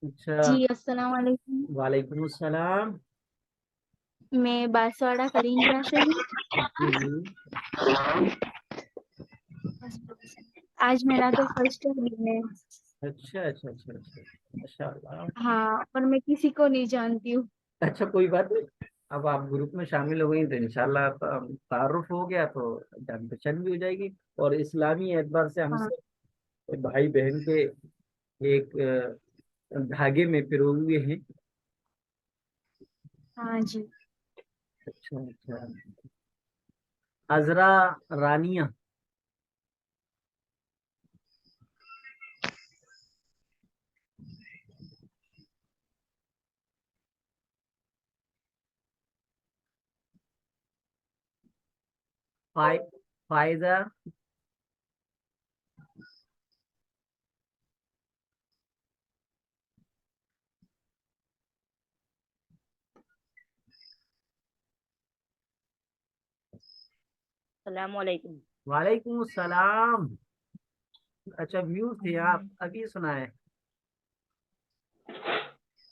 اچھا، جی السلام علیکم. وعلیکم السلام. میں باسواڑہ کریم سے ہوں. جی جی. آج میرا تو فرسٹ دن ہے. اچھا اچھا اچھا اچھا، ماشاء اللہ. ہاں، اور میں کسی کو نہیں جانتی ہوں. اچھا کوئی بات نہیں. اب آپ گروپ میں شامل ہو گئی تو انشاءاللہ آپ تعارف ہو گیا تو جان پہچان بھی ہو جائے گی. اور اسلامی اعتبار سے ہم ہاں سب بھائی بہن کے ایک دھاگے میں پروئے ہوئے ہیں. ہاں جی. اچھا اچھا. عذرا رانیہ. فائزہ. السلام علیکم. وعلیکم السلام. اچھا میوٹ تھے آپ، ابھی سنا ہے.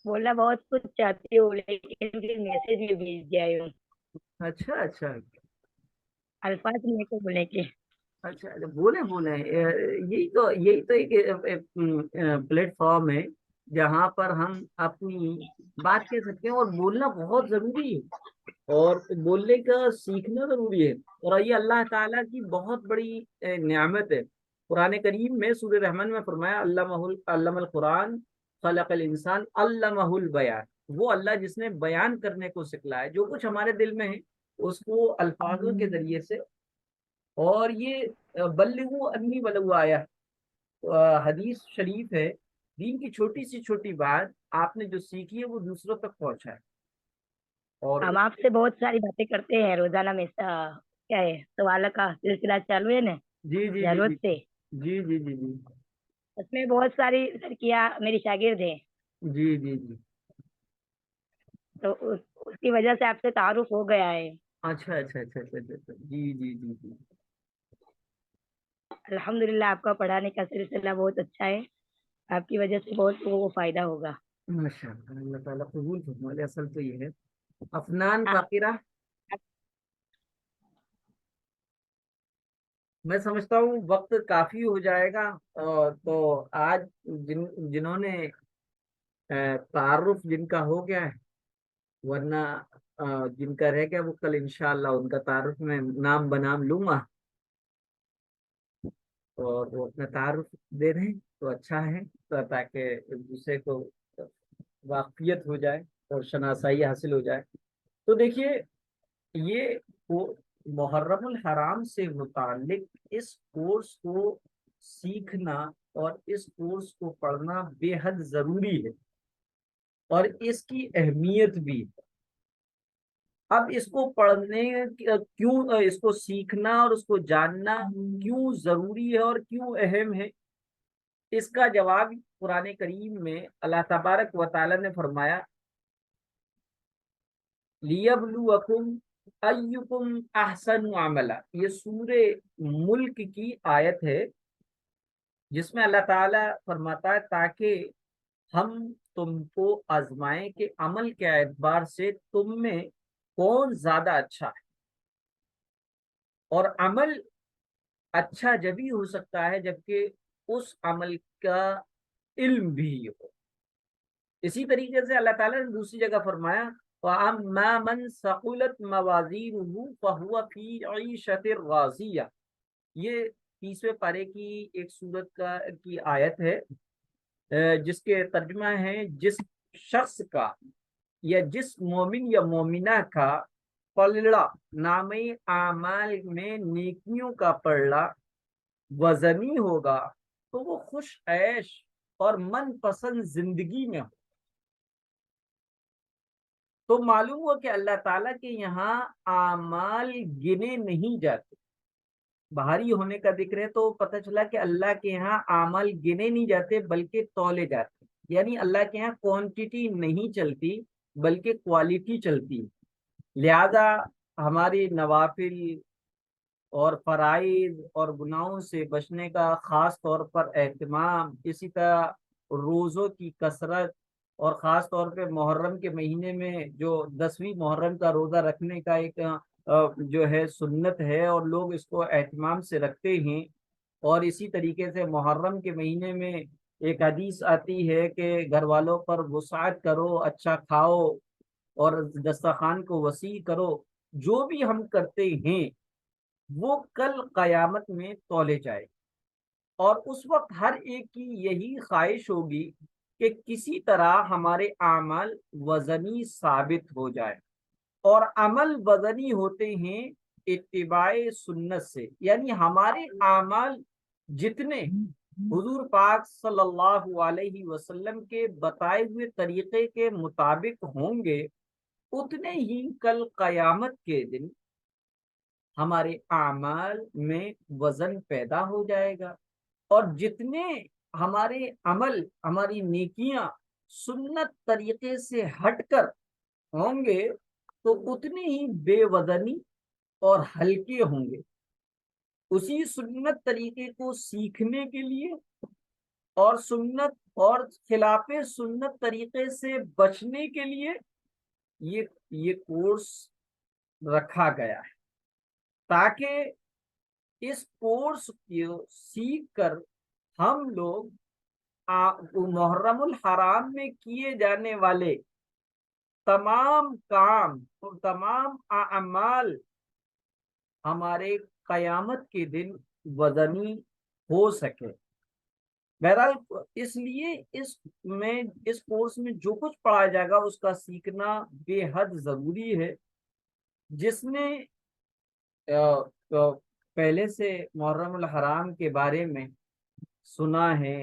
بولنا بہت کچھ چاہتی ہوں لیکن پھر میسج میں بھیج دیا ہوں. اچھا اچھا الفاظ میرے کو بولنے کے. اچھا اچھا، بولیں بولیں. یہی تو ایک پلیٹ فارم ہے جہاں پر ہم اپنی بات کہہ سکتے ہیں. اور بولنا بہت ضروری ہے، اور بولنے کا سیکھنا ضروری ہے. اور یہ اللہ تعالیٰ کی بہت بڑی نعمت ہے. قرآن کریم میں سورہ رحمن میں فرمایا علم القرآن خلق الانسان علمہ البیان. وہ اللہ جس نے بیان کرنے کو سکھلایا، جو کچھ ہمارے دل میں ہے اس کو الفاظوں کے ذریعے سے. اور یہ بلغوا انی ولو آیا حدیث شریف ہے. دین کی چھوٹی سی چھوٹی بات آپ نے جو سیکھی ہے وہ دوسروں تک پہنچائے. اور ہم آپ سے بہت ساری باتیں کرتے ہیں روزانہ میں کیا ہے سوال کا سلسلہ چالو ہے نا جی جی جی ضرورت جی سے. جی جی جی جی اس میں بہت ساری لڑکیاں میری شاگرد ہیں. جی جی جی. تو اس کی وجہ سے آپ سے تعارف ہو گیا ہے. اچھا اچھا اچھا اچھا اچھا اچھا. جی جی جی جی. الحمدللہ آپ کا پڑھانے کا سلسلہ بہت اچھا ہے. آپ کی وجہ سے بہت لوگوں کو فائدہ ہوگا. ماشاء اللہ، اللہ تعالیٰ قبول فرمائے. اصل تو یہ ہے. افنان آ- فاقرہ. میں سمجھتا ہوں وقت کافی ہو جائے گا. تو آج جنہوں نے تعارف جن کا ہو گیا ہے، ورنہ جن کا رہ گیا وہ کل انشاءاللہ ان کا تعارف میں نام بنام لوں گا. اور وہ اپنا تعارف دے رہے ہیں تو اچھا ہے، تاکہ ایک دوسرے کو واقفیت ہو جائے اور شناسائی حاصل ہو جائے. تو دیکھیے، یہ محرم الحرام سے متعلق اس کورس کو سیکھنا اور اس کورس کو پڑھنا بے حد ضروری ہے، اور اس کی اہمیت بھی ہے. اب اس کو پڑھنے کیوں، اس کو سیکھنا اور اس کو جاننا کیوں ضروری ہے اور کیوں اہم ہے، اس کا جواب قرآن کریم میں اللہ تبارک و تعالی نے فرمایا لیبلوکم ایکم احسن عملا. یہ سورہ ملک کی آیت ہے جس میں اللہ تعالیٰ فرماتا ہے تاکہ ہم تم کو آزمائیں کہ عمل کے اعتبار سے تم میں کون زیادہ اچھا ہے. اور عمل اچھا جبھی ہو سکتا ہے جبکہ اس عمل کا علم بھی ہو. اسی طریقے سے اللہ تعالیٰ نے دوسری جگہ فرمایا وَأَمَّا مَنْ ثَقُلَتْ مَوَازِينُهُ فَهُوَ فِي عِيشَةٍ رَاضِيَةٍ. یہ 30ویں پارے کی ایک سورت کی آیت ہے، جس کے ترجمہ ہے جس شخص کا یا جس مومن یا مومنہ کا پلڑا نامے اعمال میں نیکیوں کا پلڑا وزنی ہوگا تو وہ خوش عیش اور من پسند زندگی میں ہو. تو معلوم ہوا کہ اللہ تعالیٰ کے یہاں اعمال گنے نہیں جاتے. باہری ہونے کا ذکر ہے تو پتہ چلا کہ اللہ کے یہاں اعمال گنے نہیں جاتے بلکہ تولے جاتے. یعنی اللہ کے یہاں کوانٹیٹی نہیں چلتی بلکہ کوالٹی چلتی. لہذا ہماری نوافل اور فرائض اور گناہوں سے بچنے کا خاص طور پر اہتمام، اسی طرح روزوں کی کثرت، اور خاص طور پہ محرم کے مہینے میں جو 10ویں محرم کا روزہ رکھنے کا ایک جو ہے سنت ہے، اور لوگ اس کو اہتمام سے رکھتے ہیں۔ اور اسی طریقے سے محرم کے مہینے میں ایک حدیث آتی ہے کہ گھر والوں پر وسعت کرو، اچھا کھاؤ اور دسترخوان کو وسیع کرو۔ جو بھی ہم کرتے ہیں وہ کل قیامت میں تولے جائے، اور اس وقت ہر ایک کی یہی خواہش ہوگی کہ کسی طرح ہمارے اعمال وزنی ثابت ہو جائے۔ اور عمل وزنی ہوتے ہیں اتباع سنت سے، یعنی ہمارے اعمال جتنے حضور پاک صلی اللہ علیہ وسلم کے بتائے ہوئے طریقے کے مطابق ہوں گے، اتنے ہی کل قیامت کے دن ہمارے اعمال میں وزن پیدا ہو جائے گا، اور جتنے ہمارے عمل، ہماری نیکیاں سنت طریقے سے ہٹ کر ہوں گے تو اتنے ہی بے وزنی اور ہلکے ہوں گے۔ اسی سنت طریقے کو سیکھنے کے لیے اور سنت اور خلاف سنت طریقے سے بچنے کے لیے یہ کورس رکھا گیا ہے، تاکہ اس کورس کو سیکھ کر ہم لوگ محرم الحرام میں کیے جانے والے تمام کام اور تمام اعمال ہمارے قیامت کے دن وزنی ہو سکے۔ بہرحال اس لیے اس کورس میں جو کچھ پڑھایا جائے گا اس کا سیکھنا بے حد ضروری ہے۔ جس نے پہلے سے محرم الحرام کے بارے میں سنا ہے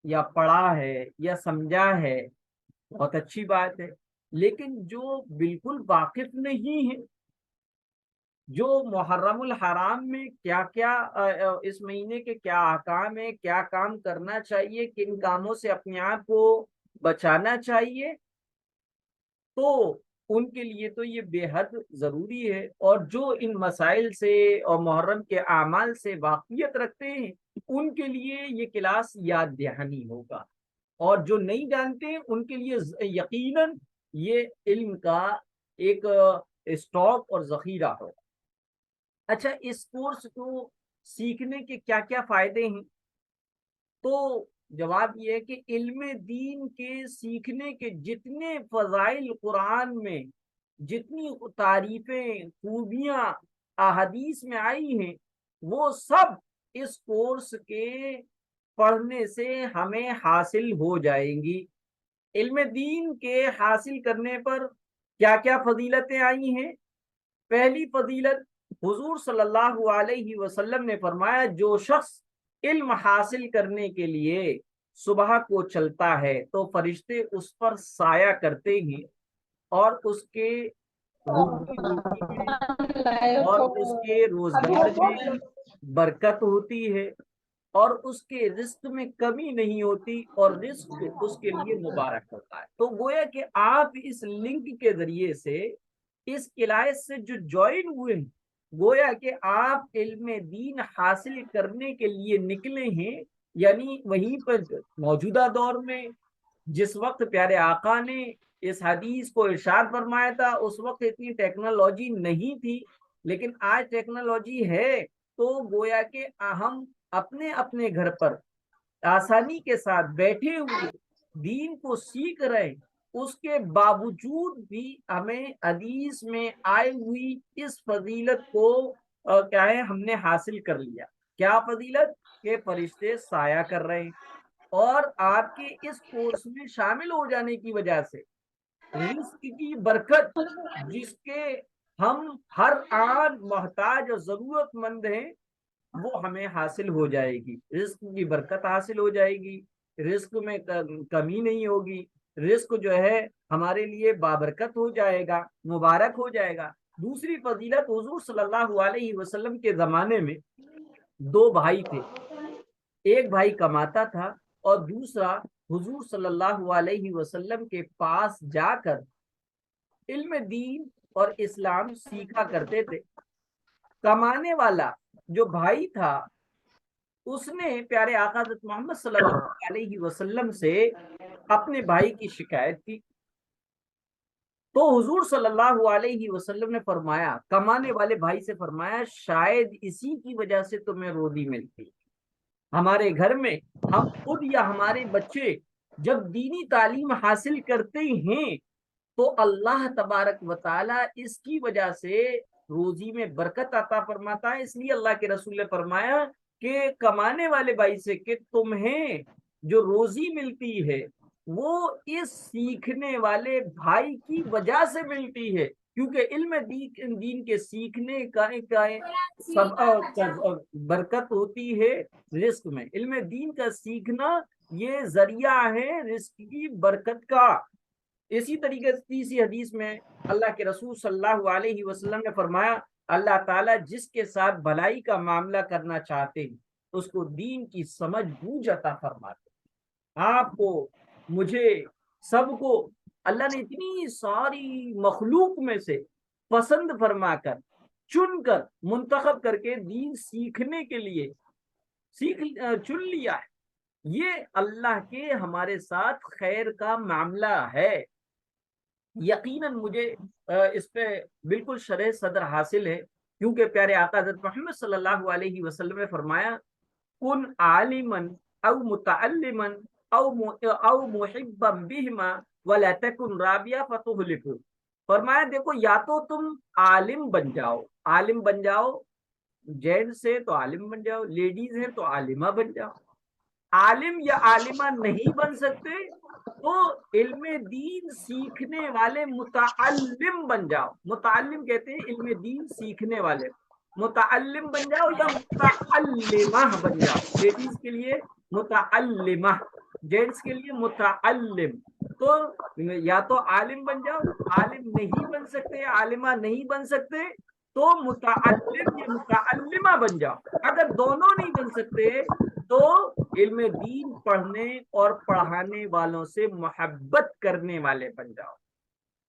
یا پڑھا ہے یا سمجھا ہے، بہت اچھی بات ہے، لیکن جو بالکل واقف نہیں ہے، جو محرم الحرام میں کیا کیا اس مہینے کے کیا احکام ہے، کیا کام کرنا چاہیے، کن کاموں سے اپنے آپ کو بچانا چاہیے، تو ان کے لیے تو یہ بے حد ضروری ہے۔ اور جو ان مسائل سے اور محرم کے اعمال سے واقفیت رکھتے ہیں ان کے لیے یہ کلاس یاد دہانی ہوگا، اور جو نہیں جانتے ان کے لیے یقیناً یہ علم کا ایک اسٹاک اور ذخیرہ ہوگا۔ اچھا، اس کورس کو سیکھنے کے کیا کیا فائدے ہیں؟ تو جواب یہ ہے کہ علم دین کے سیکھنے کے جتنے فضائل قرآن میں، جتنی تعریفیں، خوبیاں احادیث میں آئی ہیں، وہ سب اس کورس کے پڑھنے سے ہمیں حاصل ہو جائیں گی۔ علم دین کے حاصل کرنے پر کیا کیا فضیلتیں آئی ہیں؟ پہلی فضیلت، حضور صلی اللہ علیہ وسلم نے فرمایا جو شخص علم حاصل کرنے کے لیے صبح کو چلتا ہے تو فرشتے اس پر سایہ کرتے ہیں، اور اس کے روزی روٹی میں اور اس کے روزگار میں برکت ہوتی ہے، اور اس کے رزق میں کمی نہیں ہوتی، اور رزق اس کے لیے مبارک ہوتا ہے۔ تو گویا کہ آپ اس لنک کے ذریعے سے، اس کلاس سے جو جوائن ہوئے ہیں، گویا کہ آپ علم دین حاصل کرنے کے لیے نکلے ہیں۔ یعنی وہیں پر موجودہ دور میں جس وقت پیارے آقا نے اس حدیث کو ارشاد فرمایا تھا، اس وقت اتنی ٹیکنالوجی نہیں تھی، لیکن آج ٹیکنالوجی ہے، تو گویا کہ ہم اپنے اپنے گھر پر آسانی کے ساتھ بیٹھے ہوئے دین کو سیکھ رہے، اس کے باوجود بھی ہمیں حدیث میں آئی ہوئی اس فضیلت کو کیا ہے ہم نے حاصل کر لیا۔ کیا فضیلت؟ کہ فرشتے سایہ کر رہے ہیں، اور آپ کے اس کورس میں شامل ہو جانے کی وجہ سے رزق کی برکت، جس کے ہم ہر آن محتاج اور ضرورت مند ہیں، وہ ہمیں حاصل ہو جائے گی۔ رزق کی برکت حاصل ہو جائے گی، رزق میں کمی نہیں ہوگی، رزق جو ہے ہمارے لیے بابرکت ہو جائے گا، مبارک ہو جائے گا۔ دوسری فضیلت، حضور صلی اللہ علیہ وسلم کے زمانے میں دو بھائی تھے، ایک بھائی کماتا تھا اور دوسرا حضور صلی اللہ علیہ وسلم کے پاس جا کر علم دین اور اسلام سیکھا کرتے تھے۔ کمانے والا جو بھائی تھا اس نے پیارے آقا حضرت محمد صلی اللہ علیہ وسلم سے اپنے بھائی کی شکایت کی، تو حضور صلی اللہ علیہ وسلم نے فرمایا، کمانے والے بھائی سے فرمایا، شاید اسی کی وجہ سے تمہیں روزی ملتی، ہمارے گھر میں ہم خود یا ہمارے بچے جب دینی تعلیم حاصل کرتے ہیں تو اللہ تبارک و تعالی اس کی وجہ سے روزی میں برکت عطا فرماتا ہے۔ اس لیے اللہ کے رسول نے فرمایا کہ کمانے والے بھائی سے کہ تمہیں جو روزی ملتی ہے وہ اس سیکھنے والے بھائی کی وجہ سے ملتی ہے، کیونکہ علم دین کے سیکھنے کا برکت ہوتی ہے رزق میں، علم دین کا سیکھنا یہ ذریعہ ہے رزق کی برکت کا۔ اسی طریقے سے تیسری حدیث میں اللہ کے رسول صلی اللہ علیہ وسلم نے فرمایا، اللہ تعالیٰ جس کے ساتھ بھلائی کا معاملہ کرنا چاہتے ہیں اس کو دین کی سمجھ بوجھ عطا فرماتے ہیں۔ آپ کو، مجھے، سب کو اللہ نے اتنی ساری مخلوق میں سے پسند فرما کر، چن کر، منتخب کر کے دین سیکھنے کے لیے چن لیا ہے۔ یہ اللہ کے ہمارے ساتھ خیر کا معاملہ ہے۔ یقیناً مجھے اس پہ بالکل شرح صدر حاصل ہے، کیونکہ پیارے آقا حضرت محمد صلی اللہ علیہ وسلم نے فرمایا، کن عالمن او متعلمن او محبا بہما ولا تکن رابیا فتہلک۔ فرمایا دیکھو، یا تو تم عالم بن جاؤ، عالم بن جاؤ، جینٹس ہے تو عالم بن جاؤ، لیڈیز ہیں تو عالمہ بن جاؤ، عالم یا عالمہ نہیں بن سکتے تو علم دین سیکھنے والے متعلم بن جاؤ۔ متعلم کہتے ہیں علم دین سیکھنے والے، متعلم بن جاؤ یا متعلمہ بن جاؤ، لیڈیز کے لیے متعلمہ، جینٹس کے لیے متعلم۔ تو یا تو عالم بن جاؤ، عالم نہیں بن سکتے، عالمہ نہیں بن سکتے تو متعلم یا متعلمہ بن جاؤ۔ اگر دونوں نہیں بن سکتے تو علم دین پڑھنے اور پڑھانے والوں سے محبت کرنے والے بن جاؤ۔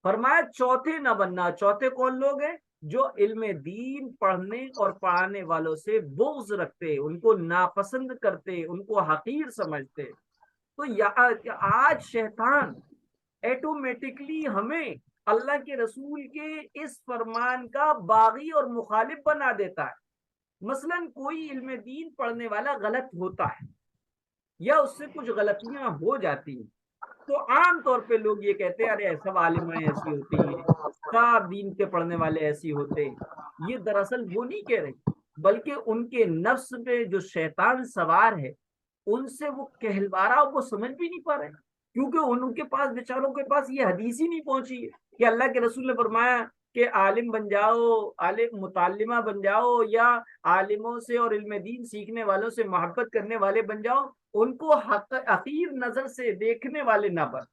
فرمایا چوتھے نہ بننا۔ چوتھے کون لوگ ہیں؟ جو علم دین پڑھنے اور پڑھانے والوں سے بغض رکھتے، ان کو ناپسند کرتے، ان کو حقیر سمجھتے۔ تو آج شیطان ایٹومیٹکلی ہمیں اللہ کے رسول کے اس فرمان کا باغی اور مخالف بنا دیتا ہے۔ مثلا کوئی علم دین پڑھنے والا غلط ہوتا ہے یا اس سے کچھ غلطیاں ہو جاتی ہیں تو عام طور پہ لوگ یہ کہتے ہیں، ارے سب عالمیں ایسی ہوتی ہیں، سب دین کے پڑھنے والے ایسی ہوتے ہیں۔ یہ دراصل وہ نہیں کہہ رہے، بلکہ ان کے نفس پہ جو شیطان سوار ہے ان سے وہ کہلوا رہا، وہ سمجھ بھی نہیں پا رہے، کیونکہ ان کے پاس، بیچاروں کے پاس یہ حدیث ہی نہیں پہنچی ہے کہ اللہ کے رسول نے فرمایا کہ عالم بن جاؤ، عالم متعلمہ بن جاؤ، یا عالموں سے اور علم دین سیکھنے والوں سے محبت کرنے والے بن جاؤ، ان کو حقیر نظر سے دیکھنے والے نہ بن۔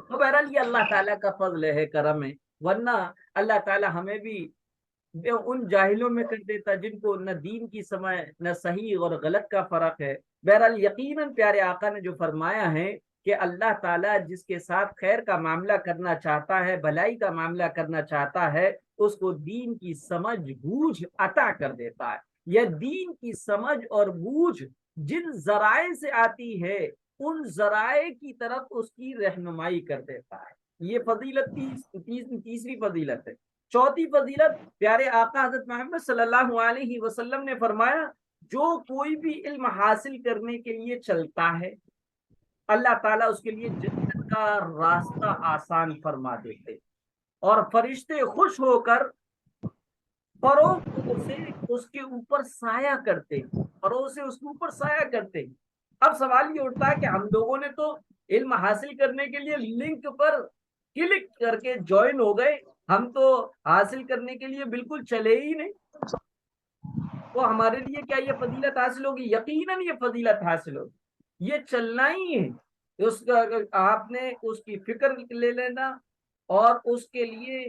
تو بہرحال یہ اللہ تعالیٰ کا فضل ہے، کرم ہے، ورنہ اللہ تعالیٰ ہمیں بھی ان جاہلوں میں کر دیتا جن کو نہ دین کی سمجھ، نہ صحیح اور غلط کا فرق ہے۔ بہرحال یقیناً پیارے آقا نے جو فرمایا ہے کہ اللہ تعالیٰ جس کے ساتھ خیر کا معاملہ کرنا چاہتا ہے، بھلائی کا معاملہ کرنا چاہتا ہے، اس کو دین کی سمجھ بوجھ عطا کر دیتا ہے۔ یہ دین کی سمجھ اور بوجھ جن ذرائع سے آتی ہے ان ذرائع کی طرف اس کی رہنمائی کر دیتا ہے۔ یہ فضیلت تیسری فضیلت ہے۔ چوتھی فضیلت پیارے آقا حضرت محمد صلی اللہ علیہ وسلم نے فرمایا، جو کوئی بھی علم حاصل کرنے کے لیے چلتا ہے اللہ تعالیٰ اس کے لیے جنت کا راستہ آسان فرما دیتے، اور فرشتے خوش ہو کر پروں سے اس کے اوپر سایہ کرتے، پروں سے اس کے اوپر سایہ کرتے۔ اب سوال یہ اٹھتا ہے کہ ہم لوگوں نے تو علم حاصل کرنے کے لیے لنک پر کلک کر کے جوائن ہو گئے، ہم تو حاصل کرنے کے لیے بالکل چلے ہی نہیں، تو ہمارے لیے کیا یہ فضیلت حاصل ہوگی؟ یقیناً یہ فضیلت حاصل ہوگی، یہ چلنا ہی ہے۔ اس کا آپ نے اس کی فکر لے لینا اور اس کے لیے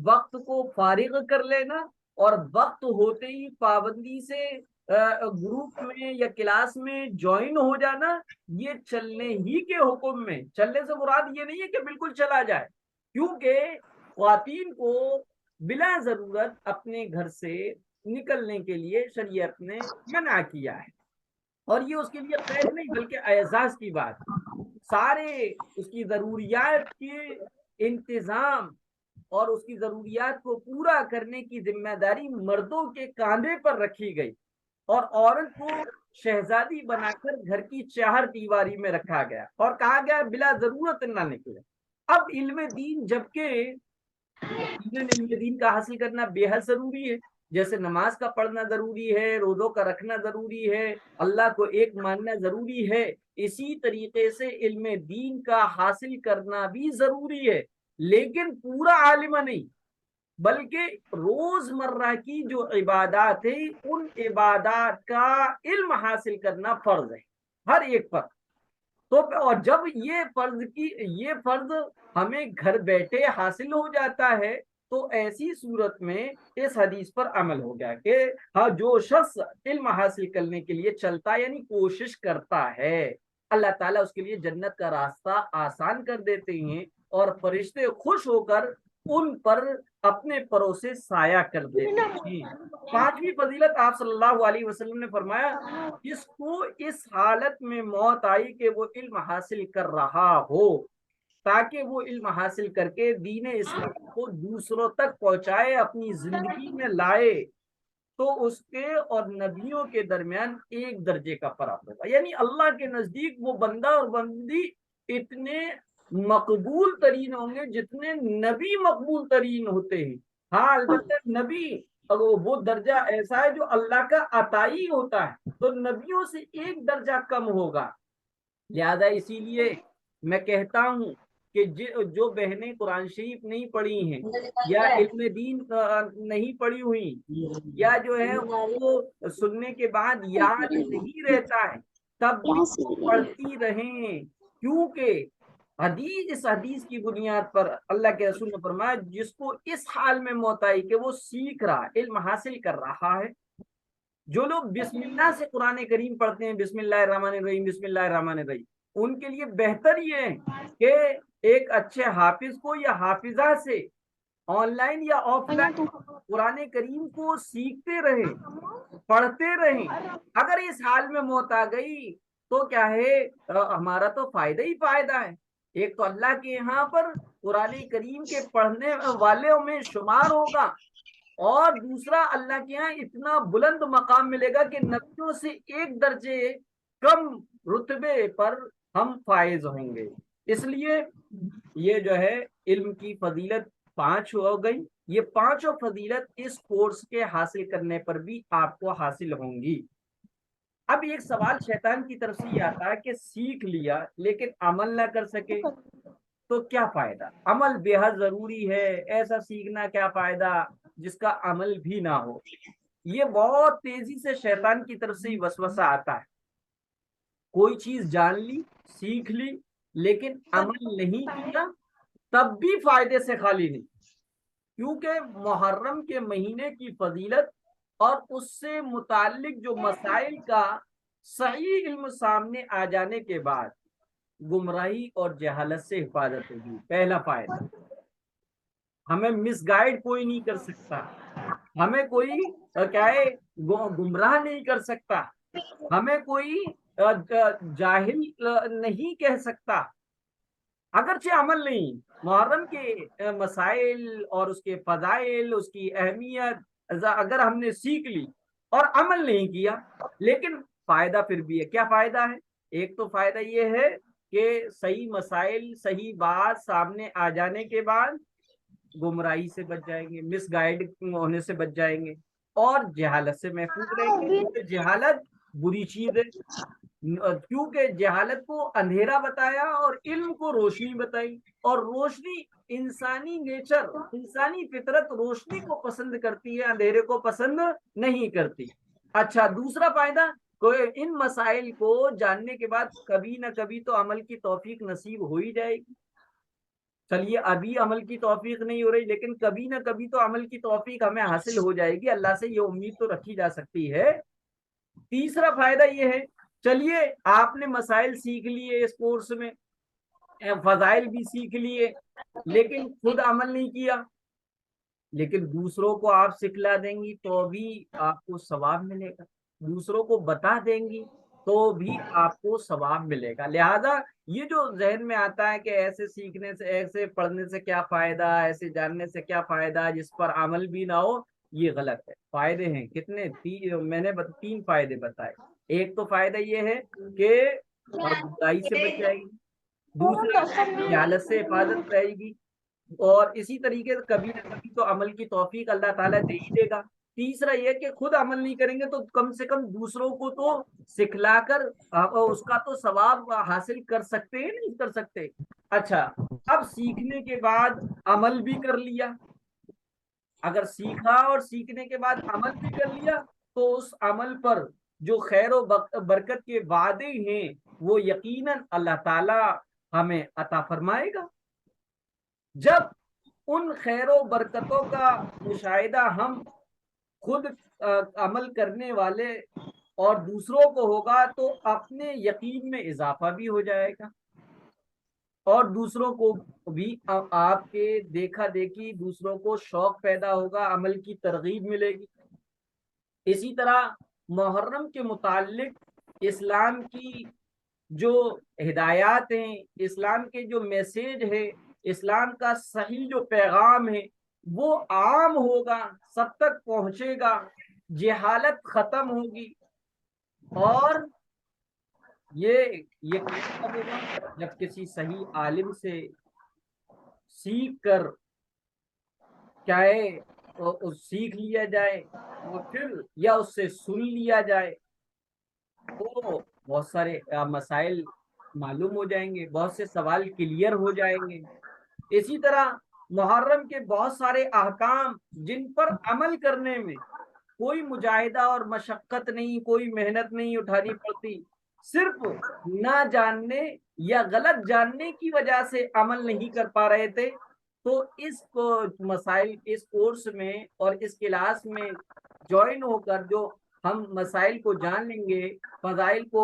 وقت کو فارغ کر لینا، اور وقت ہوتے ہی پابندی سے گروپ میں یا کلاس میں جوائن ہو جانا۔ یہ چلنے ہی کے حکم میں، چلنے سے مراد یہ نہیں ہے کہ بالکل چلا جائے، کیونکہ خواتین کو بلا ضرورت اپنے گھر سے نکلنے کے لیے شریعت نے منع کیا ہے۔ اور یہ اس کے لیے قید نہیں بلکہ اعزاز کی بات، سارے اس کی ضروریات کے انتظام اور اس کی ضروریات کو پورا کرنے کی ذمہ داری مردوں کے کاندھے پر رکھی گئی، اور عورت کو شہزادی بنا کر گھر کی چار دیواری میں رکھا گیا اور کہا گیا بلا ضرورت نہ نکلے۔ اب علم دین، جبکہ یقیناً علم دین کا حاصل کرنا بے حد ضروری ہے، جیسے نماز کا پڑھنا ضروری ہے، روزوں کا رکھنا ضروری ہے، اللہ کو ایک ماننا ضروری ہے، اسی طریقے سے علم دین کا حاصل کرنا بھی ضروری ہے، لیکن پورا عالم نہیں، بلکہ روز مرہ کی جو عبادات ہیں ان عبادات کا علم حاصل کرنا فرض ہے ہر ایک پر۔ تو اور جب یہ فرض ہمیں گھر بیٹھے حاصل ہو جاتا ہے تو ایسی صورت میں اس حدیث پر عمل ہو گیا کہ ہاں، جو شخص علم حاصل کرنے کے لیے چلتا ہے یعنی کوشش کرتا ہے، اللہ تعالیٰ اس کے لیے جنت کا راستہ آسان کر دیتے ہیں اور فرشتے خوش ہو کر ان پر اپنے پروں سے سایہ کر دیتے ہیں۔ پانچویں فضیلت آپ صلی اللہ علیہ وسلم نے فرمایا، جس کو اس حالت میں موت آئی کہ وہ علم حاصل کر رہا ہو تاکہ وہ علم حاصل کر کے دین اسلام کو دوسروں تک پہنچائے، اپنی زندگی میں لائے، تو اس کے اور نبیوں کے درمیان ایک درجے کا فرق ہوگا، یعنی اللہ کے نزدیک وہ بندہ اور بندی اتنے مقبول ترین ہوں گے جتنے نبی مقبول ترین ہوتے ہیں۔ ہاں البتہ نبی وہ درجہ ایسا ہے جو اللہ کا عطائی ہوتا ہے، تو نبیوں سے ایک درجہ کم ہوگا۔ لہذا اسی لیے میں کہتا ہوں کہ جو بہنیں قرآن شریف نہیں پڑھی ہیں یا علم دین نہیں پڑھی ہوئی، یا جو ہے ان کو سننے کے بعد یاد نہیں رہتا ہے، تب بھی پڑھتی رہیں، کیونکہ اس حدیث کی بنیاد پر اللہ کے رسول نے فرمایا جس کو اس حال میں موت آئی کہ وہ سیکھ رہا، علم حاصل کر رہا ہے۔ جو لوگ بسم اللہ سے قرآن کریم پڑھتے ہیں، بسم اللہ الرحمن الرحیم بسم اللہ الرحمن الرحیم، ان کے لیے بہتر یہ ہے کہ ایک اچھے حافظ کو یا حافظہ سے آن لائن یا آف لائن قرآن کریم کو سیکھتے رہیں، پڑھتے رہیں۔ اگر اس حال میں موت آ گئی تو کیا ہے، ہمارا تو فائدہ ہی فائدہ ہے، ایک تو اللہ کے یہاں پر قرآن کریم کے پڑھنے والوں میں شمار ہوگا، اور دوسرا اللہ کے یہاں اتنا بلند مقام ملے گا کہ نبیوں سے ایک درجے کم رتبے پر ہم فائز ہوں گے۔ اس لیے یہ جو ہے علم کی فضیلت 5 ہو گئی، یہ 5 فضیلت اس کورس کے حاصل کرنے پر بھی آپ کو حاصل ہوں گی۔ اب ایک سوال شیطان کی طرف سے یہ آتا ہے کہ سیکھ لیا لیکن عمل نہ کر سکے تو کیا فائدہ؟ عمل بے حد ضروری ہے، ایسا سیکھنا کیا فائدہ جس کا عمل بھی نہ ہو؟ یہ بہت تیزی سے شیطان کی طرف سے ہی وسوسہ آتا ہے، کوئی چیز جان لی، سیکھ لی، لیکن عمل نہیں کیا تب بھی فائدے سے خالی نہیں، کیونکہ محرم کے مہینے کی فضیلت اور اس سے متعلق جو مسائل کا صحیح علم سامنے آ جانے کے بعد گمراہی اور جہالت سے حفاظت ہوگی۔ پہلا فائدہ، ہمیں مس گائیڈ کوئی نہیں کر سکتا، ہمیں کوئی کیا ہے گمراہ نہیں کر سکتا، ہمیں کوئی جاہل نہیں کہہ سکتا۔ اگرچہ عمل نہیں، محرم کے مسائل اور اس کے فضائل، اس کی اہمیت اگر ہم نے سیکھ لی اور عمل نہیں کیا، لیکن فائدہ پھر بھی ہے۔ کیا فائدہ ہے؟ ایک تو فائدہ یہ ہے کہ صحیح مسائل، صحیح بات سامنے آ جانے کے بعد گمراہی سے بچ جائیں گے، مس گائیڈ ہونے سے بچ جائیں گے، اور جہالت سے محفوظ رہیں گے، کیونکہ جہالت بری چیز ہے، کیونکہ جہالت کو اندھیرا بتایا اور علم کو روشنی بتائی، اور روشنی انسانی نیچر، انسانی فطرت روشنی کو پسند کرتی ہے، اندھیرے کو پسند نہیں کرتی۔ اچھا، دوسرا فائدہ، ان مسائل کو جاننے کے بعد کبھی نہ کبھی تو عمل کی توفیق نصیب ہو ہی جائے گی۔ چلیے ابھی عمل کی توفیق نہیں ہو رہی، لیکن کبھی نہ کبھی تو عمل کی توفیق ہمیں حاصل ہو جائے گی، اللہ سے یہ امید تو رکھی جا سکتی ہے۔ تیسرا فائدہ یہ ہے، چلیے آپ نے مسائل سیکھ لیے اس کورس میں، فضائل بھی سیکھ لیے، لیکن خود عمل نہیں کیا، لیکن دوسروں کو آپ سکھلا دیں گی تو بھی آپ کو ثواب ملے گا، دوسروں کو بتا دیں گی تو بھی آپ کو ثواب ملے گا. لہذا یہ جو ذہن میں آتا ہے کہ ایسے سیکھنے سے، ایسے پڑھنے سے کیا فائدہ، ایسے جاننے سے کیا فائدہ جس پر عمل بھی نہ ہو، یہ غلط ہے. فائدے ہیں کتنے؟ میں نے 3 فائدے بتائے. ایک تو فائدہ یہ ہے کہ برائی سے بچ جائے گی، دوسرا جہالت سے حفاظت رہے گی، اور اسی طریقے سے کبھی نہ کبھی تو عمل کی توفیق اللہ تعالیٰ دے ہی دے گا. تیسرا یہ کہ خود عمل نہیں کریں گے تو کم سے کم دوسروں کو تو سکھلا کر اس کا تو ثواب حاصل کر سکتے ہیں، نہیں کر سکتے. اچھا، اب سیکھنے کے بعد عمل بھی کر لیا. اگر سیکھا اور سیکھنے کے بعد عمل بھی کر لیا تو اس عمل پر جو خیر و برکت کے وعدے ہیں وہ یقیناً اللہ تعالی ہمیں عطا فرمائے گا. جب ان خیر و برکتوں کا مشاہدہ ہم خود عمل کرنے والے اور دوسروں کو ہوگا تو اپنے یقین میں اضافہ بھی ہو جائے گا، اور دوسروں کو بھی آپ کے دیکھا دیکھی دوسروں کو شوق پیدا ہوگا، عمل کی ترغیب ملے گی. اسی طرح محرم کے متعلق اسلام کی جو ہدایات ہیں، اسلام کے جو میسیج ہے، اسلام کا صحیح جو پیغام ہے وہ عام ہوگا، سب تک پہنچے گا، جہالت ختم ہوگی. اور یہ کب ہوگا؟ جب کسی صحیح عالم سے سیکھ کر چاہے سیکھ لیا جائے اور پھر یا اس سے سن لیا جائے تو بہت سارے مسائل معلوم ہو جائیں گے، بہت سے سوال کلیئر ہو جائیں گے. اسی طرح محرم کے بہت سارے احکام جن پر عمل کرنے میں کوئی مجاہدہ اور مشقت نہیں، کوئی محنت نہیں اٹھانی پڑتی، صرف نہ جاننے یا غلط جاننے کی وجہ سے عمل نہیں کر پا رہے تھے، تو اس مسائل اس کورس میں اور اس کلاس میں جوائن ہو کر جو ہم مسائل کو جان لیں گے، فضائل کو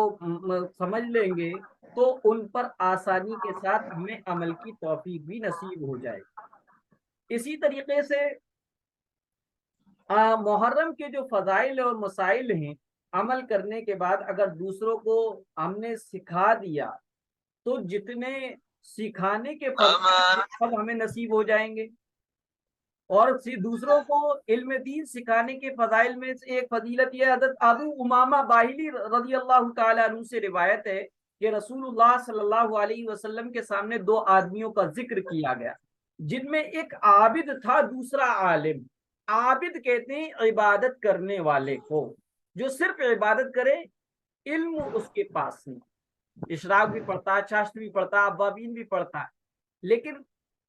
سمجھ لیں گے، تو ان پر آسانی کے ساتھ ہمیں عمل کی توفیق بھی نصیب ہو جائے. اسی طریقے سے محرم کے جو فضائل اور مسائل ہیں، عمل کرنے کے بعد اگر دوسروں کو ہم نے سکھا دیا تو جتنے سکھانے کے فضائل سب ہمیں نصیب ہو جائیں گے. اور دوسروں کو علم دین سکھانے کے فضائل میں سے ایک فضیلت یہ حضرت ابو امامہ باہلی رضی اللہ تعالیٰ عنہ سے روایت ہے کہ رسول اللہ صلی اللہ علیہ وسلم کے سامنے 2 آدمیوں کا ذکر کیا گیا جن میں ایک عابد تھا، دوسرا عالم. عابد کہتے ہیں عبادت کرنے والے کو، جو صرف عبادت کرے، علم اس کے پاس نہیں. اشراق بھی پڑھتا ہے، چاشت بھی پڑھتا ہے، ابابین بھی پڑھتا ہے، لیکن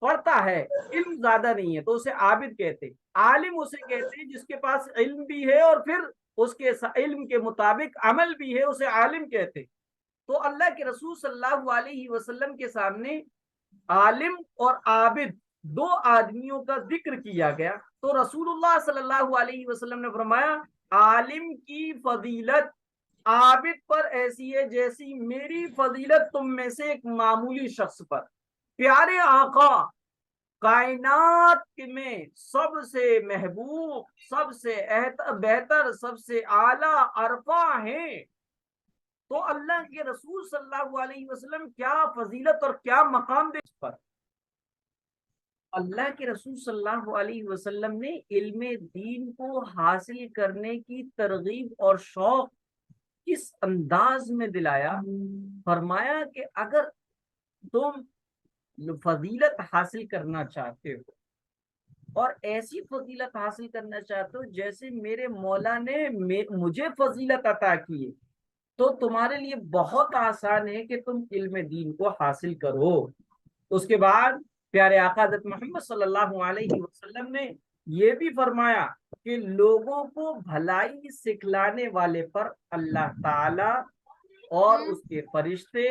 پڑھتا ہے، علم زیادہ نہیں ہے، تو اسے عابد کہتے ہیں. عالم اسے کہتے ہیں جس کے پاس علم بھی ہے اور پھر اس کے علم کے مطابق عمل بھی ہے، اسے عالم کہتے ہیں. تو اللہ کے رسول صلی اللہ علیہ وسلم کے سامنے عالم اور عابد 2 آدمیوں کا ذکر کیا گیا تو رسول اللہ صلی اللہ علیہ وسلم نے فرمایا عالم کی فضیلت عابد پر ایسی ہے جیسی میری فضیلت تم میں سے ایک معمولی شخص پر. پیارے آقا کائنات میں سب سے محبوب، سب سے بہتر، سب سے اعلیٰ عرفہ ہیں، تو اللہ کے رسول صلی اللہ علیہ وسلم کیا فضیلت اور کیا مقام دے اس پر. اللہ کے رسول صلی اللہ علیہ وسلم نے علم دین کو حاصل کرنے کی ترغیب اور شوق کس انداز میں دلایا. فرمایا کہ اگر تم فضیلت حاصل کرنا چاہتے ہو اور ایسی فضیلت حاصل کرنا چاہتے ہو جیسے میرے مولا نے مجھے فضیلت عطا کی ہے، تو تمہارے لیے بہت آسان ہے کہ تم علم دین کو حاصل کرو. اس کے بعد پیارے آقا حضرت محمد صلی اللہ علیہ وسلم نے یہ بھی فرمایا کہ لوگوں کو بھلائی سکھلانے والے پر اللہ تعالی اور اس کے فرشتے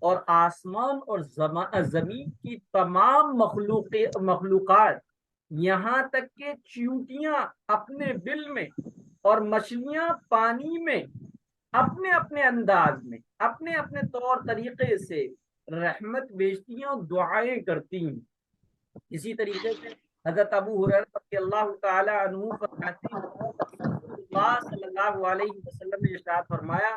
اور آسمان اور زمین کی تمام مخلوقات، یہاں تک کہ چیونٹیاں اپنے بل میں اور مچھلیاں پانی میں اپنے اپنے انداز میں، اپنے اپنے طور طریقے سے رحمت بیچتی ہیں اور دعائیں کرتی ہیں. اسی طریقے سے حضرت ابو ہریرہ رضی اللہ تعالی عنہ فرماتے ہیں رسول اللہ صلی اللہ علیہ وسلم نے ارشاد فرمایا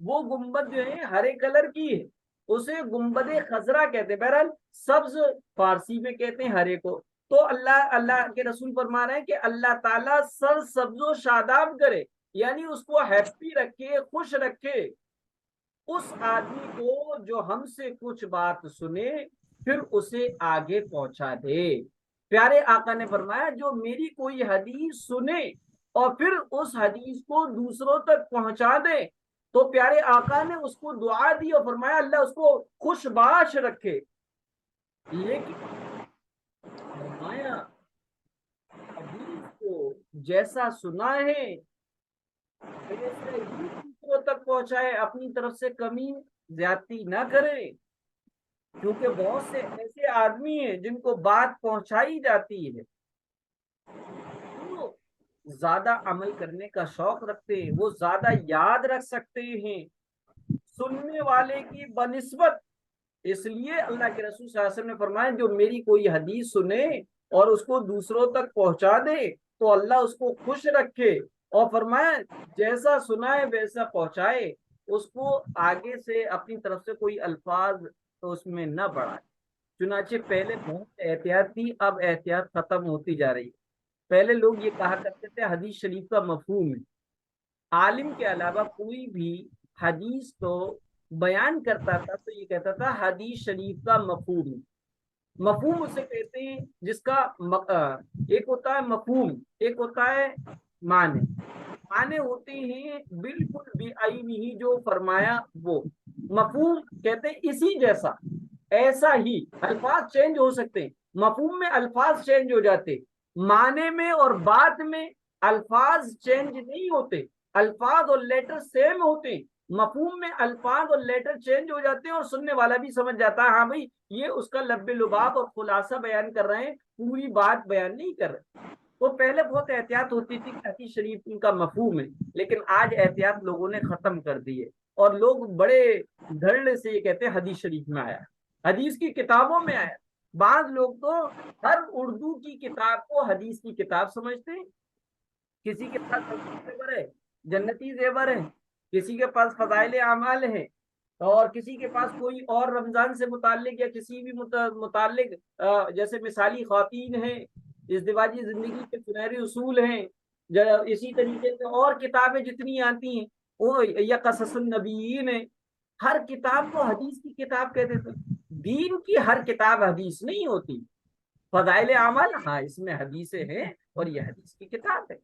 وہ گنبد جو ہے ہرے کلر کی ہے، اسے گنبد خضرا کہتے ہیں، بہرحال سبز فارسی میں کہتے ہیں ہرے کو۔ تو اللہ کے رسول فرما رہے ہیں کہ اللہ تعالیٰ سر سبز و شاداب کرے، یعنی اس کو ہیپی رکھے، خوش رکھے اس آدمی کو جو ہم سے کچھ بات سنے پھر اسے آگے پہنچا دے۔ پیارے آقا نے فرمایا جو میری کوئی حدیث سنے اور پھر اس حدیث کو دوسروں تک پہنچا دے، تو پیارے آقا نے اس کو دعا دی اور فرمایا اللہ اس کو خوش باش رکھے۔ لیکن فرمایا حدیث کو جیسا سنا ہے ویسے ہی دوسروں تک پہنچائے، اپنی طرف سے کمی زیادتی نہ کرے، کیونکہ بہت سے ایسے آدمی ہیں جن کو بات پہنچائی جاتی ہے، وہ زیادہ عمل کرنے کا شوق رکھتے ہیں، وہ زیادہ یاد رکھ سکتے ہیں سننے والے کی بنسبت۔ اس لیے اللہ کے رسول صلی اللہ علیہ وسلم نے فرمایا جو میری کوئی حدیث سنے اور اس کو دوسروں تک پہنچا دے تو اللہ اس کو خوش رکھے، اور فرمایا جیسا سنائے ویسا پہنچائے، اس کو آگے سے اپنی طرف سے کوئی الفاظ تو اس میں نہ بڑھائے۔ چنانچہ پہلے بہت احتیاط تھی، اب احتیاط ختم ہوتی جا رہی ہے۔ پہلے لوگ یہ کہا کرتے تھے حدیث شریف کا مفہوم ہے، عالم کے علاوہ کوئی بھی حدیث کو بیان کرتا تھا تو یہ کہتا تھا حدیث شریف کا مفہوم ہے۔ مفہوم اسے کہتے ہیں جس کا ایک ہوتا ہے مفہوم، ایک ہوتا ہے معنی۔ معنی ہوتے ہیں بالکل بے عینی ہی جو فرمایا وہ، مفہوم کہتے ہیں اسی جیسا، ایسا ہی۔ الفاظ چینج ہو سکتے ہیں، مفہوم میں الفاظ چینج ہو جاتے، معنی میں اور بات میں الفاظ چینج نہیں ہوتے، الفاظ اور لیٹر سیم ہوتے ہیں۔ مفہوم میں الفاظ اور لیٹر چینج ہو جاتے ہیں اور سننے والا بھی سمجھ جاتا ہے ہاں بھائی یہ اس کا لب لباب اور خلاصہ بیان کر رہے ہیں، پوری بات بیان نہیں کر رہے۔ تو پہلے بہت احتیاط ہوتی تھی کہ حدیث شریف ان کا مفہوم ہے، لیکن آج احتیاط لوگوں نے ختم کر دی ہے اور لوگ بڑے دھڑے سے یہ کہتے ہیں حدیث شریف میں آیا، حدیث کی کتابوں میں آیا۔ بعض لوگ تو ہر اردو کی کتاب کو حدیث کی کتاب سمجھتے ہیں، کسی کے پاس زیور ہے، جنتی زیور ہے، کسی کے پاس فضائل اعمال ہے، اور کسی کے پاس کوئی اور رمضان سے متعلق یا کسی بھی متعلق جیسے مثالی خواتین ہیں، ازدواجی زندگی کے سنہرے اصول ہیں، اسی طریقے سے اور کتابیں جتنی آتی ہیں وہ یا قصص النبیین ہے۔ ہر کتاب کو حدیث کی کتاب کہتے تھے۔ دین کی ہر کتاب حدیث نہیں ہوتی، فضائل اعمال ہاں اس میں حدیثیں ہیں اور یہ حدیث کی کتاب ہے،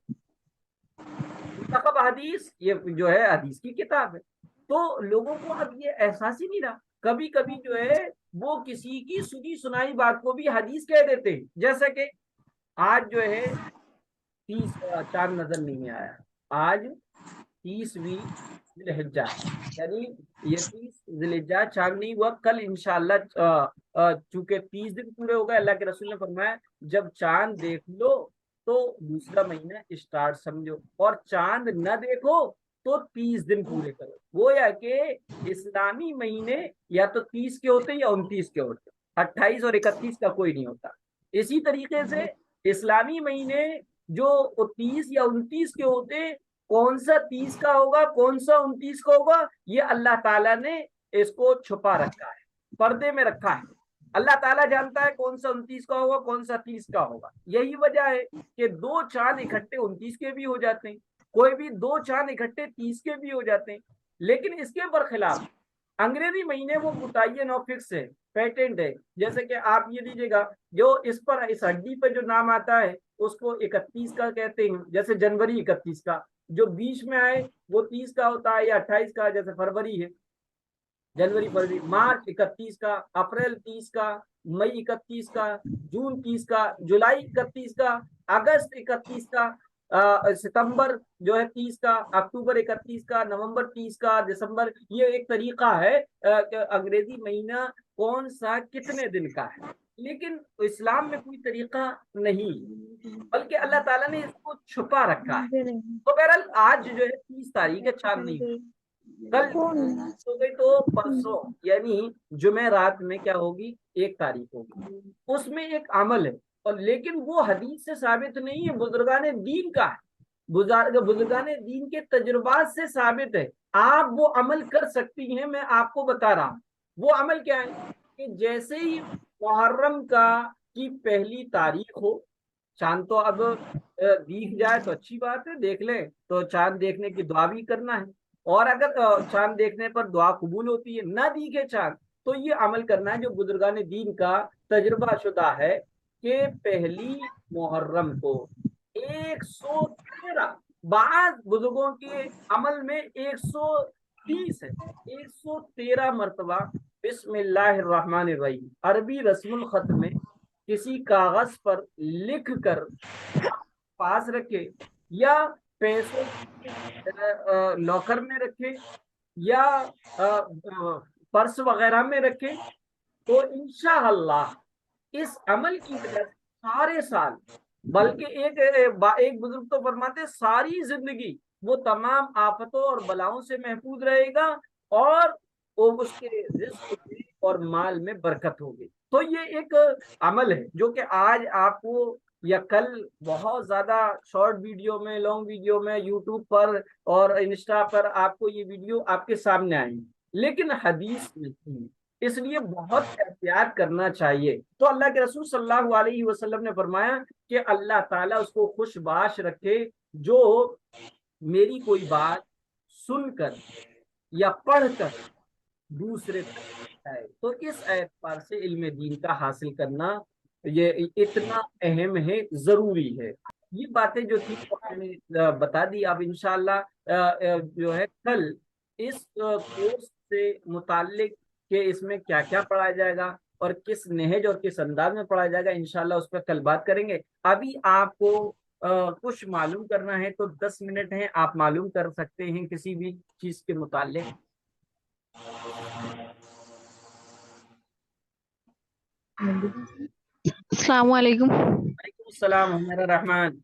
منتخب حدیث یہ جو ہے حدیث کی کتاب ہے۔ تو لوگوں کو اب یہ احساس ہی نہیں رہا، کبھی کبھی جو ہے وہ کسی کی سنی سنائی بات کو بھی حدیث کہہ دیتے ہیں، جیسا کہ آج جو ہے 30 چاند نظر نہیں آیا، آج 30ویں ذی الحجہ، یعنی یہ 30 ذی الحجہ چاند نہیں ہوا، کل انشاءاللہ چونکہ 30 دن پورے ہو گئے، اللہ کے رسول نے فرمایا جب چاند دیکھ لو تو دوسرا مہینہ اسٹارٹ سمجھو، اور چاند نہ دیکھو تو 30 دن پورے کرو۔ وہ یا کہ اسلامی مہینے یا تو 30 کے ہوتے یا 29 کے ہوتے، 28 اور 31 کا کوئی نہیں ہوتا۔ اسی طریقے سے اسلامی مہینے جو 30 یا 29 کے ہوتے، کون سا 30 کا ہوگا کون سا 29 کا ہوگا یہ اللہ تعالیٰ نے اس کو چھپا رکھا ہے، پردے میں رکھا ہے۔ اللہ تعالیٰ جانتا ہے کون سا 29 کا ہوگا کون سا 30 کا ہوگا۔ یہی وجہ ہے کہ 2 چاند اکٹھے 29 کے بھی ہو جاتے ہیں، کوئی بھی 2 چاند اکٹھے 30 کے بھی ہو جاتے ہیں، لیکن اس کے برخلاف انگریزی مہینے وہ متعین اور فکس ہے، پیٹنٹ ہے۔ جیسے کہ آپ یہ دیجیے گا جو اس پر اس ہڈی پہ جو نام آتا ہے اس کو 31 کا کہتے ہیں، جیسے جنوری 31 کا، جو بیچ میں آئے وہ 30 کا ہوتا ہے یا 28 کا، جیسے فروری ہے، جنوری فروری، مارچ 31 کا، اپریل 30 کا، مئی 31 کا، جون 30 کا، جولائی 31 کا، اگست 31 کا، ستمبر جو ہے 30 کا، اکتوبر 31 کا، نومبر 30 کا، دسمبر۔ یہ ایک طریقہ ہے کہ انگریزی مہینہ کون سا کتنے دن کا ہے، لیکن اسلام میں کوئی طریقہ نہیں، بلکہ اللہ تعالیٰ نے اس کو چھپا رکھا ہے۔ تو بہرحال آج جو ہے 30 تاریخ ہے، چاند نہیں، کل ہو گئی تو پرسوں یعنی جمعرات میں کیا ہوگی 1 تاریخ ہوگی، اس میں ایک عمل ہے، اور لیکن وہ حدیث سے ثابت نہیں ہے، بزرگان دین کا ہے۔ بزرگان دین کے تجربات سے ثابت ہے. آپ وہ عمل کر سکتی ہیں. میں آپ کو بتا رہا ہوں وہ عمل کیا ہے کہ جیسے ہی محرم کی پہلی تاریخ ہو, چاند تو اب دیکھ جائے تو اچھی بات ہے, دیکھ لیں تو چاند دیکھنے کی دعا بھی کرنا ہے, اور اگر چاند دیکھنے پر دعا قبول ہوتی ہے, نہ دیکھے چاند تو یہ عمل کرنا ہے جو بزرگان دین کا تجربہ شدہ ہے کہ پہلی محرم کو 113, بعض بزرگوں کے عمل میں 130 ہے, 113 مرتبہ بسم اللہ الرحمن الرحیم عربی رسم الخط میں کسی کاغذ پر لکھ کر پاس رکھے, یا پیسوں لاکر میں رکھے, یا پرس وغیرہ میں رکھے, تو انشاءاللہ اس عمل کی وجہ سے سارے سال, بلکہ ایک بزرگ تو فرماتے ساری زندگی وہ تمام آفتوں اور بلاؤں سے محفوظ رہے گا, اور اس کے رزق میں اور مال میں برکت ہوگی. تو یہ ایک عمل ہے جو کہ آج آپ کو یا کل بہت زیادہ شارٹ ویڈیو میں, لانگ ویڈیو میں, یوٹیوب پر اور انسٹا پر آپ کو یہ ویڈیو آپ کے سامنے آئیں گی, لیکن حدیث نہیں, اس لیے بہت احتیاط کرنا چاہیے. تو اللہ کے رسول صلی اللہ علیہ وسلم نے فرمایا کہ اللہ تعالیٰ اس کو خوش باش رکھے جو میری کوئی بات سن کر یا پڑھ کر دوسرے تک ہے. تو اس اعتبار سے علم دین کا حاصل کرنا یہ اتنا اہم ہے, ضروری ہے. یہ باتیں جو تھی میں نے بتا دی. اب انشاءاللہ جو ہے کل اس کورس سے متعلق کہ اس میں کیا کیا پڑھایا جائے گا اور کس نہج اور کس انداز میں پڑھایا جائے گا, انشاءاللہ اس پر کل بات کریں گے. ابھی آپ کو کچھ معلوم کرنا ہے تو 10 منٹ ہیں, آپ معلوم کر سکتے ہیں کسی بھی چیز کے متعلق. السلام علیکم. وعلیکم السلام الرحمن.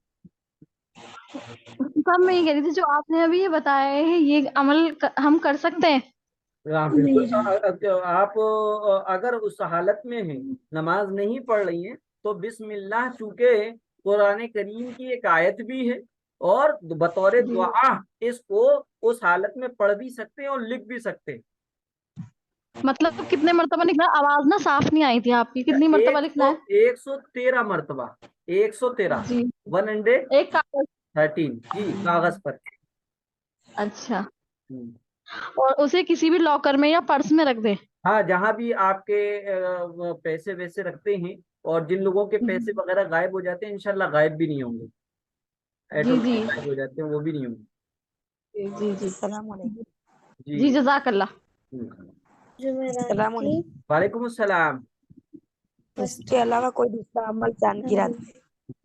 سب میں یہ کہہ رہی تھی جو آپ نے ابھی یہ بتایا ہے یہ عمل ہم کر سکتے ہیں؟ بالکل. آپ اگر اس حالت میں ہیں, نماز نہیں پڑھ رہی ہیں, تو بسم اللہ چونکہ قرآن کریم کی ایک آیت بھی ہے اور بطور دعا اس کو اس حالت میں پڑھ بھی سکتے ہیں اور لکھ بھی سکتے ہیں. مطلب کتنے مرتبہ لکھنا ہے؟ آواز نا صاف نہیں آئی تھی آپ کی. کتنی مرتبہ لکھنا ہے؟ 113 مرتبہ. 113 جی 113 ایک کاغذ. جی کاغذ پر. اچھا, اور اسے کسی بھی لاکر میں یا پرس میں رکھ دیں؟ ہاں, جہاں بھی آپ کے پیسے ویسے رکھتے ہیں, اور جن لوگوں کے پیسے وغیرہ غائب ہو جاتے ہیں انشاءاللہ غائب بھی نہیں ہوں گے, ایٹومیٹک غائب ہو جاتے ہیں, وہ بھی نہیں ہوں گے. جی جی. السلام علیکم. جی جزاک اللہ. السلام علیکم. وعلیکم السلام. اس کے علاوہ کوئی دوسرا عمل چاند کی رات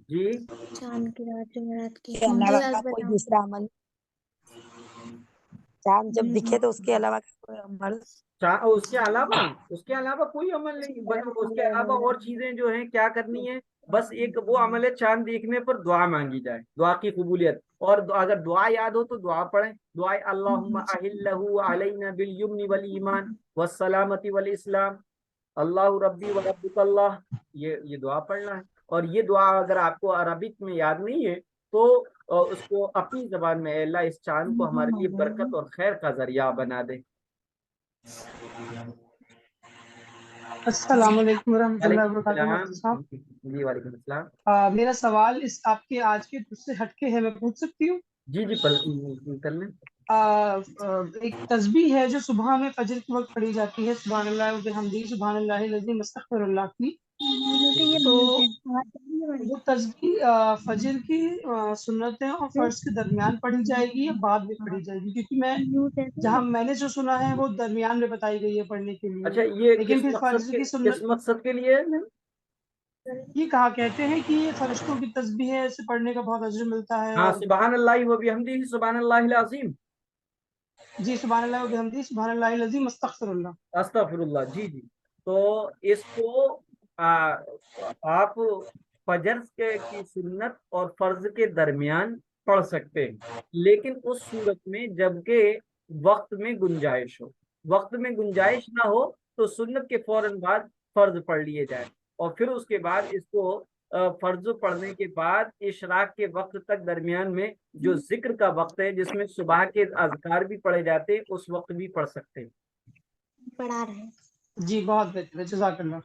جی, چاند کی رات جمعرات کی کے علاوہ کوئی دوسرا عمل, چاند جب دکھے تو اس کے علاوہ کوئی عمل, اس کے علاوہ کوئی عمل نہیں. اس کے علاوہ اور چیزیں جو ہیں کیا کرنی ہے, بس ایک وہ عمل ہے چاند دیکھنے پر دعا مانگی جائے, دعا کی قبولیت. اور اگر دعا یاد ہو تو دعا پڑھیں. دعا اللہم احلہ علینا بالیمن والایمان والسلامتی والاسلام اللہ ربی و ربک اللہ, یہ دعا پڑھنا ہے. اور یہ دعا اگر آپ کو عربک میں یاد نہیں ہے تو اس کو اپنی زبان میں, اے اللہ اس چاند کو ہمارے لیے برکت اور خیر کا ذریعہ بنا دے. السلام علیکم ورحمۃ اللہ وبرکاتہ. جی وعلیکم السلام. میرا سوال آپ کے آج کے اس سے ہٹ کے ہے, میں پوچھ سکتی ہوں؟ جی کر لیں. ایک تسبیح ہے جو صبح میں فجر کے وقت پڑھی جاتی ہے, سبحان اللہ وبحمدہ سبحان اللہ العظیم استغفر اللہ کی. تو وہ تسبیح فجر کی سنتیں اور فرض کے درمیان پڑھی جائے گی یا بعد میں پڑھی جائے گی؟ کیونکہ جہاں میں نے جو سنا ہے وہ درمیان میں بتائی گئی ہے پڑھنے کے لیے. اچھا, یہ لیکن پھر فجر کی سنت کس مقصد کے لیے ہے؟ یہ کہا کہتے ہیں کہ یہ فرشتوں کی تسبیح ہے, اسے پڑھنے کا بہت اجر ملتا ہے. ہاں, سبحان اللہ و بحمدہ سبحان اللہ العظیم. جی سبحان اللہ و بحمدہ سبحان اللہ العظیم استغفر اللہ. استغفر اللہ. جی جی. تو اس کو آپ فجر کی سنت اور فرض کے درمیان پڑھ سکتے ہیں, لیکن اس صورت میں جبکہ وقت میں گنجائش ہو. وقت میں گنجائش نہ ہو تو سنت کے فوراً بعد فرض پڑھ لیے جائے, اور پھر اس کے بعد اس کو فرض پڑھنے کے بعد اشراق کے وقت تک درمیان میں جو ذکر کا وقت ہے جس میں صبح کے اذکار بھی پڑھے جاتے ہیں اس وقت بھی پڑھ سکتے ہیں. پڑھا رہے ہیں. جی بہت بہتر، جزاک اللہ.